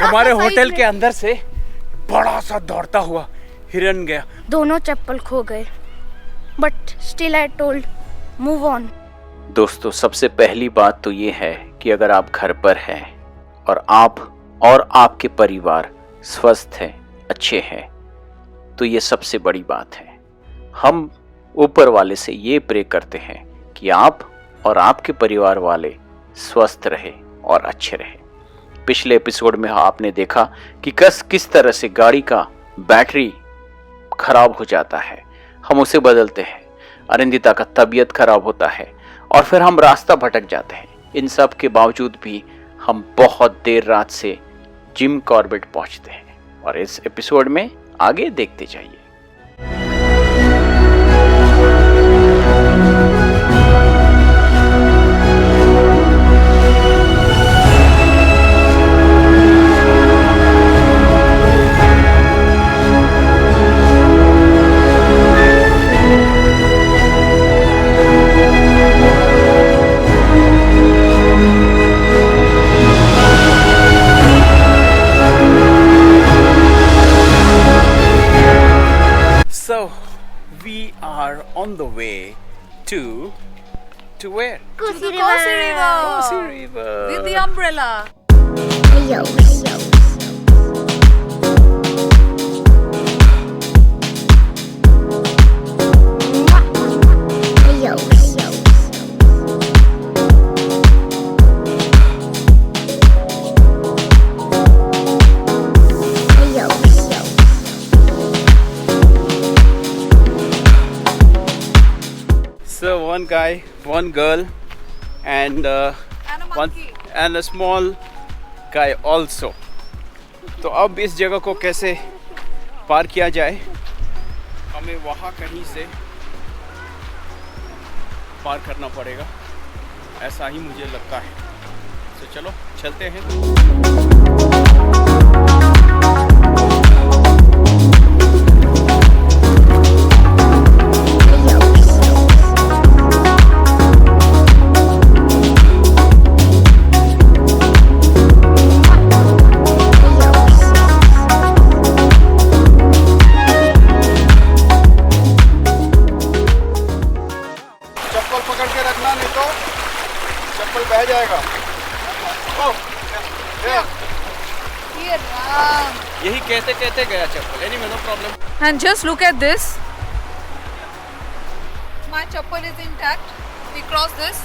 हमारे होटल के अंदर से बड़ा सा दौड़ता हुआ हिरन गया। दोनों चप्पल खो गए, but still I told move on. दोस्तों, सबसे पहली बात तो ये है कि अगर आप घर पर हैं और आप और आपके परिवार स्वस्थ हैं, अच्छे हैं, तो ये सबसे बड़ी बात है। हम ऊपर वाले से ये प्रे करते हैं कि आप और आपके परिवार वाले स्वस्थ रहे और अच्छे रहे। पिछले एपिसोड में आपने देखा कि किस तरह से गाड़ी का बैटरी खराब हो जाता है, हम उसे बदलते हैं, अरिंदिता का तबीयत खराब होता है और फिर हम रास्ता भटक जाते हैं। इन सब के बावजूद भी हम बहुत देर रात से जिम कॉर्बेट पहुंचते हैं और इस एपिसोड में आगे देखते जाइए। So we are on the way to where? Kosi Kosi River. River. With the umbrella. Ayo. Ayo. So one guy, one girl, and And a monkey. a small guy also. तो अब इस जगह को कैसे पार किया जाए, हमें वहाँ कहीं से पार करना पड़ेगा, ऐसा ही मुझे लगता है। तो चलो चलते हैं। चप्पल पकड़ के रखना, नहीं तो चप्पल बह जाएगा। Here, Ram. यही कहते कहते गया चप्पल। Anyway, no problem. And just look at this. My chappal is intact. We crossed this.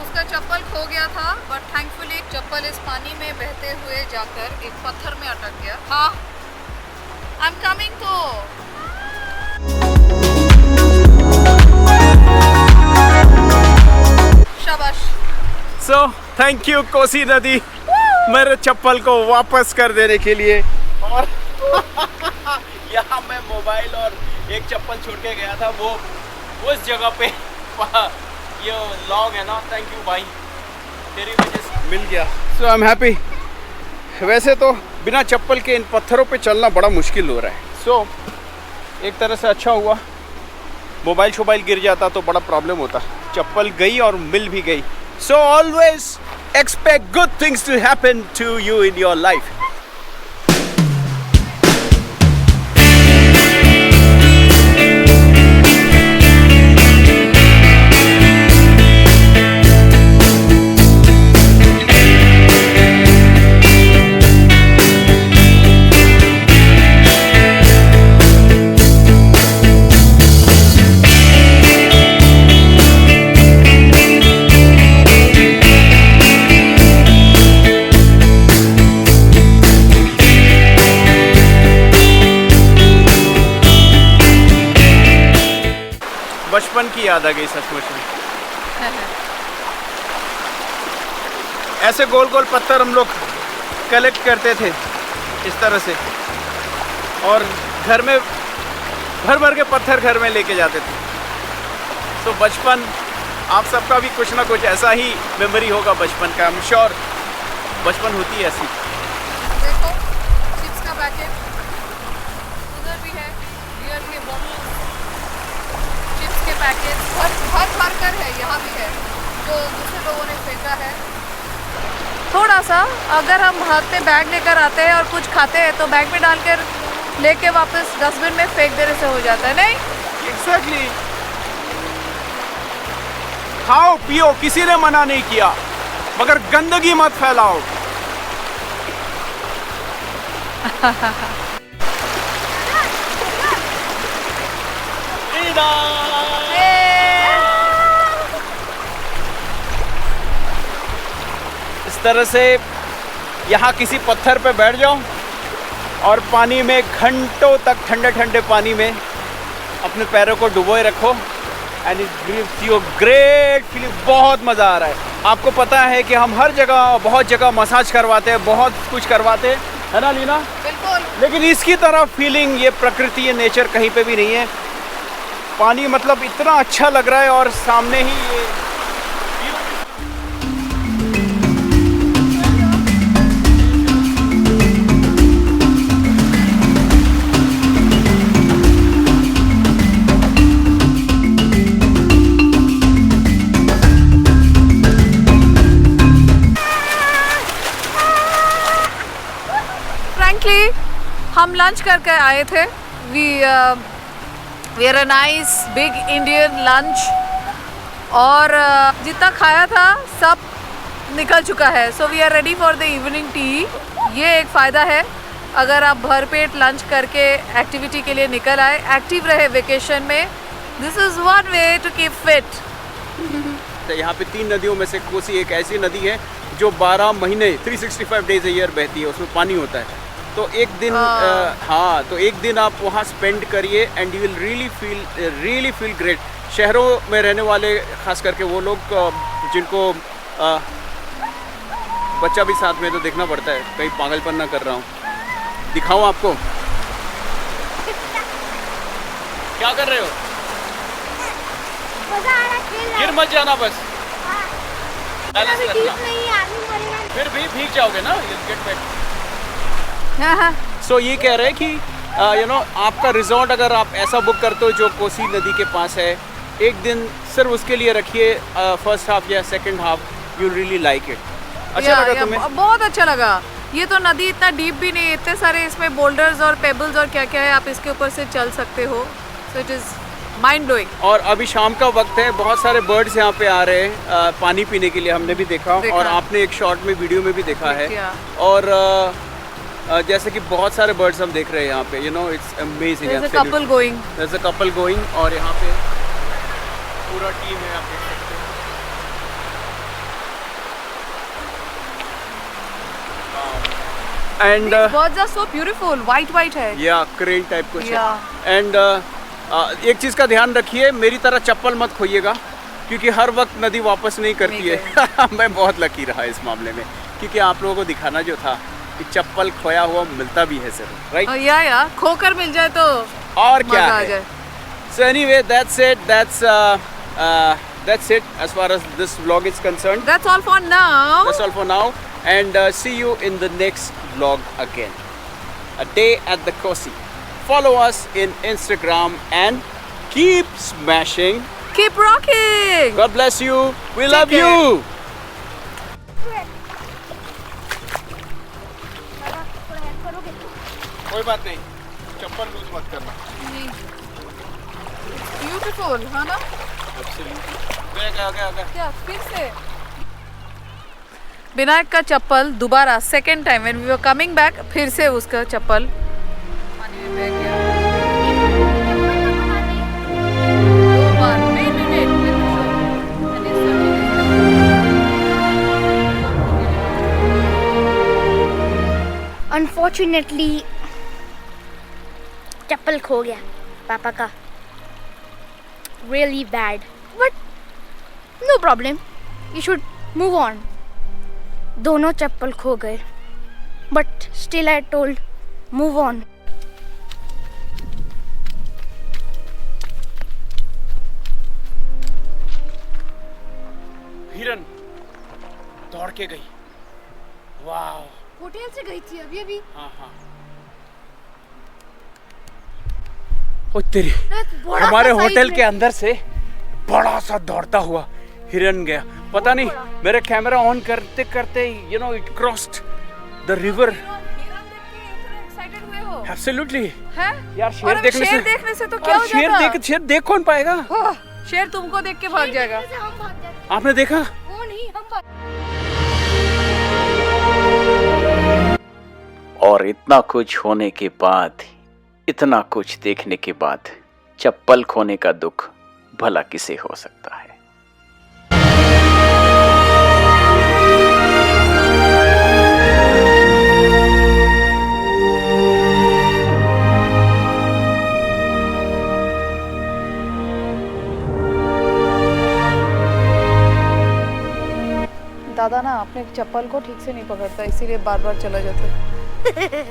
उसका चप्पल खो गया था, but thankfully चप्पल इस पानी में बहते हुए जाकर एक पत्थर में अटक गया। हाँ, I'm coming to. शाबाश। सो थैंक यू कोसी नदी मेरे चप्पल को वापस कर देने के लिए। और यहाँ मैं मोबाइल और एक चप्पल छोड़ के गया था, वो उस जगह पे ये लॉग है ना। थैंक यू भाई, तेरी वजह से मिल गया। सो आई एम हैप्पी। वैसे तो बिना चप्पल के इन पत्थरों पे चलना बड़ा मुश्किल हो रहा है। सो एक तरह से अच्छा हुआ, मोबाइल शोबाइल गिर जाता तो बड़ा प्रॉब्लम होता। चप्पल गई और मिल भी गई। So always expect good things to happen to you in your life. बचपन की याद आ गई सचमुच में। ऐसे गोल गोल पत्थर हम लोग कलेक्ट करते थे इस तरह से, और घर में भर भर के पत्थर घर में लेके जाते थे। तो बचपन, आप सबका भी कुछ ना कुछ ऐसा ही मेमोरी होगा बचपन का। आई एम श्योर बचपन होती है ऐसी। देखो, चिप्स का पैकेट उधर भी है, बियर के बॉटल, चिप्स के पैकेट भर कर है, यहाँ भी है जो दूसरे लोगों ने फेंका है। थोड़ा सा, अगर हम हाथ में बैग लेकर आते हैं और कुछ खाते हैं तो बैग में डालकर लेके वापस डस्टबिन में फेंक देने से हो जाता है, नहीं? एग्जैक्टली। खाओ पियो, किसी ने मना नहीं किया, मगर गंदगी मत फैलाओ। इस तरह से यहाँ किसी पत्थर पे बैठ जाओ और पानी में घंटों तक, ठंडे ठंडे पानी में अपने पैरों को डुबोए रखो and it gives you great feeling. बहुत मज़ा आ रहा है। आपको पता है कि हम हर जगह, बहुत जगह मसाज करवाते हैं, बहुत कुछ करवाते हैं, है ना लीना? बिल्कुल। लेकिन इसकी तरह फीलिंग ये प्रकृति, ये नेचर कहीं पे भी नहीं है। पानी मतलब इतना अच्छा लग रहा है और सामने ही ये फ्रैंकली हम लंच करके आए थे। We are a nice big Indian lunch और जितना खाया था सब निकल चुका है। So we are ready for the evening tea. ये एक फ़ायदा है, अगर आप भरपेट लंच करके एक्टिविटी के लिए निकल आए, एक्टिव रहे वेकेशन में, this is one way to keep fit. यहाँ पे 3 नदियों में से कोसी एक ऐसी नदी है जो 12 महीने 365 डेज ए ईयर बहती है, उसमें पानी होता है। तो एक दिन हाँ, तो एक दिन आप वहाँ स्पेंड करिए and you will really feel great. शहरों में रहने वाले खास करके वो लोग जिनको बच्चा भी साथ में तो देखना पड़ता है, कहीं पागलपन ना कर रहा हूँ। दिखाऊँ आपको क्या कर रहे हो? गिर मत जाना बस, फिर भी भीग जाओगे ना, गेट बैक। सो ये कह रहे हैं कि यू नो आपका रिजॉर्ट अगर आप ऐसा बुक करते हो जो कोसी नदी के पास है, एक दिन सिर्फ उसके लिए रखिए, फर्स्ट हाफ या second half, you really like it. अच्छा लगा तुम्हें? बहुत अच्छा लगा। ये तो नदी इतना डीप भी नहीं, इतने सारे इसमें बोल्डर्स और पेबल्स और क्या क्या है, आप इसके ऊपर से चल सकते हो। So it is mind blowing. और अभी शाम का वक्त है, बहुत सारे बर्ड्स यहाँ पे आ रहे हैं पानी पीने के लिए, हमने भी देखा। और आपने एक शॉर्ट में, वीडियो में भी देखा है। और जैसे कि बहुत सारे बर्ड्स हम देख रहे हैं यहाँ पे, you know it's amazing. There's a couple going. There's a couple going और यहाँ पे पूरा टीम है, आप देख सकते हैं। And birds are so beautiful, white है। या क्रेन टाइप कुछ है। एंड एक चीज़ का ध्यान रखिए, मेरी तरह चप्पल मत खोइएगा, क्योंकि हर वक्त नदी वापस नहीं करती है। मैं बहुत लकी रहा इस मामले में, क्योंकि आप लोगों को दिखाना जो था कि चप्पल खोया हुआ मिलता भी है सर, राइट? या खोकर मिल जाए तो और क्या मजा आ है। जाए। So anyway, that's it as far as this vlog is concerned. That's all for now. That's all for now, and see you in the next vlog again. A day at the Kosi. Follow us in Instagram and keep smashing. Keep rocking. God bless you. We Take love care. you. कोई बात नहीं, चप्पल loose मत करना। Beautiful, है ना? गया। क्या फिर से? विनायक का चप्पल दोबारा second time when we were coming back, फिर से उसका चप्पल पानी में बह गया। दो बार। अनफॉर्चुनेटली चप्पल खो गया पापा का, really bad, but no problem, you should move on. दोनों चप्पल खो गए, but still I told move on. हिरन दौड़ के गई। वाह, होटल से गई थी अभी। हाँ। ओ तेरी, हमारे होटल के अंदर से बड़ा सा दौड़ता हुआ हिरन गया। पता नहीं मेरे कैमरा ऑन करते करते you know it crossed the river. हिरन देख के इतने एक्साइटेड हुए हो? एब्सोल्युटली हैं? यार, और शेर अब देखने शेर से देखने से तो क्या हो शेर जाता? शेर देख कौन पाएगा? ओह, शेर तुमको देख के भाग जाएगा। हम भाग जाते आपने देखा? हैं। वो नहीं, हम भाग। और इतना कुछ होने के बाद, इतना कुछ देखने के बाद चप्पल खोने का दुख भला किसे हो सकता है। दादा ना अपने चप्पल को ठीक से नहीं पकड़ता, इसीलिए बार बार चला जाता है।